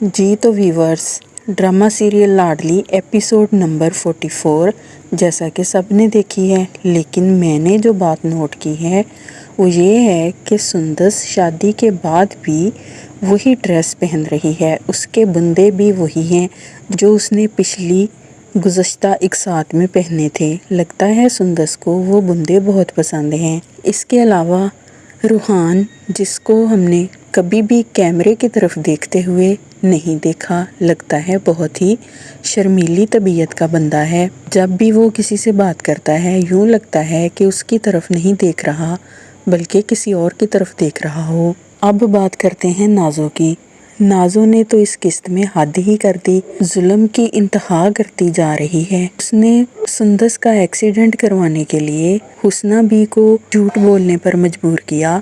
जी तो viewers, drama serial लाडली episode number 44 जैसा कि सब ने देखी है, लेकिन मैंने जो बात नोट की है वो ये है कि सुंदस शादी के बाद भी वही ड्रेस पहन रही है। उसके बुंदे भी वही हैं जो उसने पिछली गुज़श्ता एक साथ में पहने थे। लगता है सुंदस को वो बुंदे बहुत पसंद हैं। इसके अलावा रूहान, जिसको हमने कभी भी कैमरे की तरफ देखते हुए नहीं देखा, लगता है बहुत ही शर्मीली तबीयत का बंदा है। जब भी वो किसी से बात करता है यूँ लगता है कि उसकी तरफ नहीं देख रहा बल्कि किसी और की तरफ देख रहा हो। अब बात करते हैं नाज़ो की। नाज़ो ने तो इस किस्त में हद ही कर दी, जुल्म की इंतहा करती जा रही है। उसने सुंदस का एक्सीडेंट करवाने के लिए हुस्ना बी को झूठ बोलने पर मजबूर किया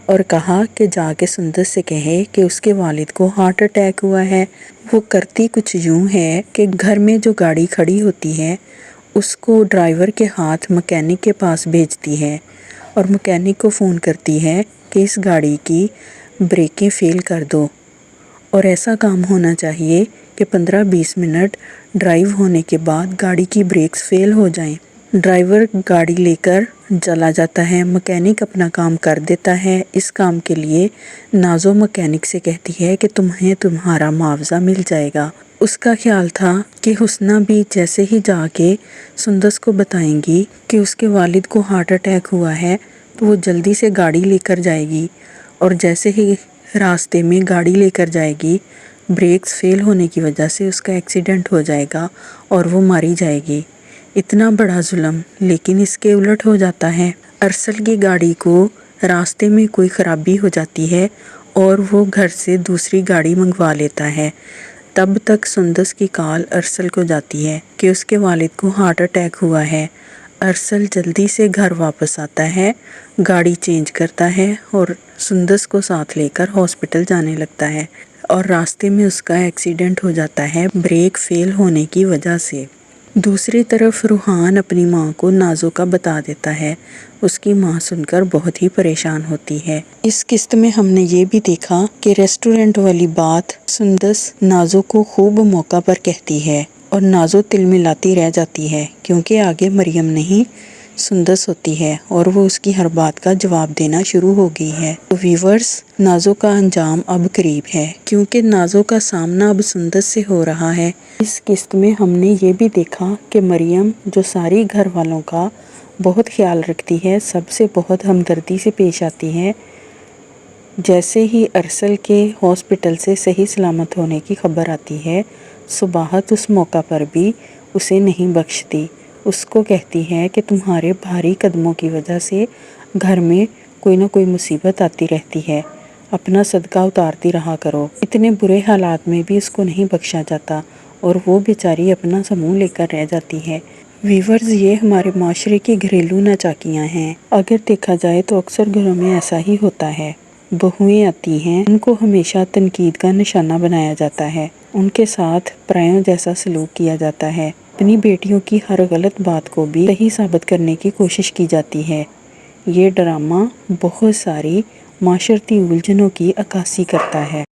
और कहा कि जाके सुंदस से कहे कि उसके वालिद को हार्ट अटैक हुआ है। वो करती कुछ यूँ है कि घर में जो गाड़ी खड़ी होती है उसको ड्राइवर के हाथ मैकेनिक के पास भेजती है और मैकेनिक को फ़ोन करती है कि इस गाड़ी की ब्रेकें फ़ेल कर दो। और ऐसा काम होना चाहिए कि 15-20 मिनट ड्राइव होने के बाद गाड़ी की ब्रेक्स फ़ेल हो जाएं। ड्राइवर गाड़ी लेकर चला जाता है, मैकेनिक अपना काम कर देता है। इस काम के लिए नाज़ो मैकेनिक से कहती है कि तुम्हें तुम्हारा मुआवजा मिल जाएगा। उसका ख्याल था कि हुस्ना भी जैसे ही जाके सुंदस को बताएंगी कि उसके वालिद को हार्ट अटैक हुआ है तो वो जल्दी से गाड़ी लेकर जाएगी, और जैसे ही रास्ते में गाड़ी लेकर जाएगी ब्रेक्स फ़ेल होने की वजह से उसका एक्सीडेंट हो जाएगा और वो मारी जाएगी। इतना बड़ा जुल्म, लेकिन इसके उलट हो जाता है। अरसल की गाड़ी को रास्ते में कोई ख़राबी हो जाती है और वो घर से दूसरी गाड़ी मंगवा लेता है। तब तक सुंदस की कॉल अरसल को जाती है कि उसके वालिद को हार्ट अटैक हुआ है। अरसल जल्दी से घर वापस आता है, गाड़ी चेंज करता है और सुंदस को साथ लेकर हॉस्पिटल जाने लगता है, और रास्ते में उसका एक्सीडेंट हो जाता है ब्रेक फ़ेल होने की वजह से। दूसरी तरफ रूहान अपनी माँ को नाज़ो का बता देता है। उसकी माँ सुनकर बहुत ही परेशान होती है। इस किस्त में हमने ये भी देखा कि रेस्टोरेंट वाली बात सुंदस नाज़ो को खूब मौका पर कहती है और नाज़ो तिलमिलाती रह जाती है, क्योंकि आगे मरियम नहीं सुंदस होती है और वो उसकी हर बात का जवाब देना शुरू हो गई है। तो व्यूवर्स, नाज़ो का अंजाम अब करीब है, क्योंकि नाज़ो का सामना अब सुंदस से हो रहा है। इस किस्त में हमने ये भी देखा कि मरियम, जो सारी घर वालों का बहुत ख्याल रखती है, सबसे बहुत हमदर्दी से पेश आती है, जैसे ही अरसल के हॉस्पिटल से सही सलामत होने की खबर आती है, सुबाहत उस मौका पर भी उसे नहीं बख्शती। उसको कहती है कि तुम्हारे भारी कदमों की वजह से घर में कोई ना कोई मुसीबत आती रहती है, अपना सदका उतारती रहा करो। इतने बुरे हालात में भी उसको नहीं बख्शा जाता और वो बेचारी अपना समूह लेकर रह जाती है। व्यूवर्स, ये हमारे माशरे की घरेलू नाचाकियाँ हैं। अगर देखा जाए तो अक्सर घरों में ऐसा ही होता है। बहुएं आती हैं, उनको हमेशा तनकीद का निशाना बनाया जाता है, उनके साथ परायों जैसा सलूक किया जाता है। अपनी बेटियों की हर गलत बात को भी सही साबित करने की कोशिश की जाती है। ये ड्रामा बहुत सारी माशरती उलझनों की अक्कासी करता है।